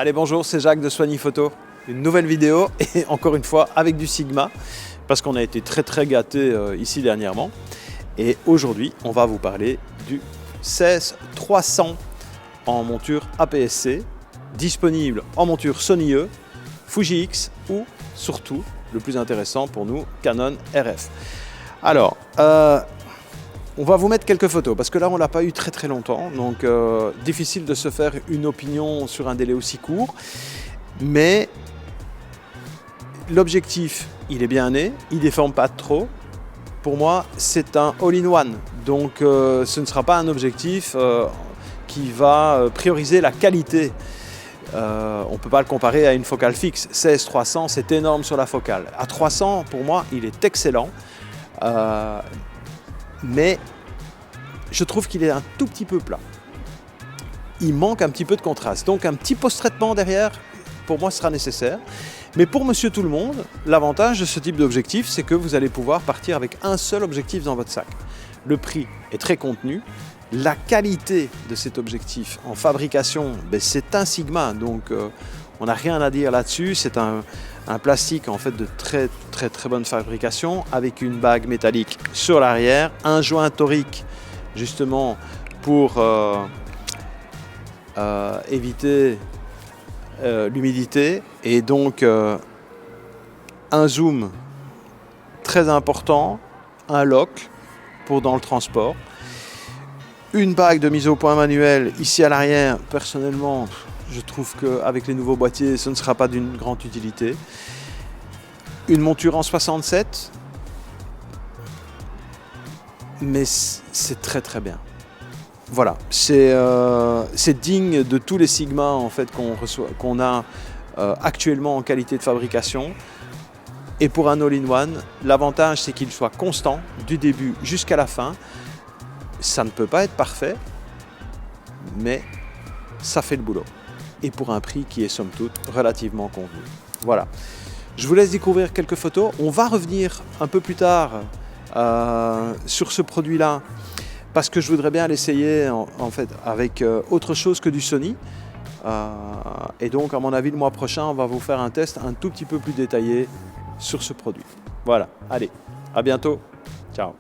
Allez, bonjour, c'est Jacques de Soigny Photo. Une nouvelle vidéo et encore une fois avec du Sigma parce qu'on a été très gâtés ici dernièrement. Et aujourd'hui, on va vous parler du 16-300 en monture APS-C, disponible en monture Sony E, Fuji X ou surtout, le plus intéressant pour nous, Canon RF. Alors, on va vous mettre quelques photos parce que là on l'a pas eu très longtemps, donc difficile de se faire une opinion sur un délai aussi court, mais l'objectif il est bien né, il déforme pas trop. Pour moi c'est un all-in-one, donc ce ne sera pas un objectif qui va prioriser la qualité. On ne peut pas le comparer à une focale fixe. 16-300 c'est énorme sur la focale. À 300 pour moi il est excellent. Mais je trouve qu'il est un tout petit peu plat. Il manque un petit peu de contraste. Donc un petit post-traitement derrière, pour moi, sera nécessaire. Mais pour monsieur tout le monde, l'avantage de ce type d'objectif, c'est que vous allez pouvoir partir avec un seul objectif dans votre sac. Le prix est très contenu. La qualité de cet objectif en fabrication, c'est un Sigma. Donc on n'a rien à dire là-dessus. C'est un plastique en fait de très bonne fabrication avec une bague métallique sur l'arrière, un joint torique justement pour éviter l'humidité et donc un zoom très important, un lock pour dans le transport, une bague de mise au point manuelle ici à l'arrière. Personnellement, je trouve qu'avec les nouveaux boîtiers, ce ne sera pas d'une grande utilité. Une monture en 67, mais c'est très bien. Voilà, c'est digne de tous les Sigma en fait, qu'on a actuellement en qualité de fabrication. Et pour un all-in-one, l'avantage c'est qu'il soit constant du début jusqu'à la fin. Ça ne peut pas être parfait, mais ça fait le boulot. Et pour un prix qui est somme toute relativement convenu. Voilà. Je vous laisse découvrir quelques photos. On va revenir un peu plus tard sur ce produit-là parce que je voudrais bien l'essayer en fait avec autre chose que du Sony. Et donc, à mon avis, le mois prochain, on va vous faire un test un tout petit peu plus détaillé sur ce produit. Voilà. Allez, à bientôt. Ciao.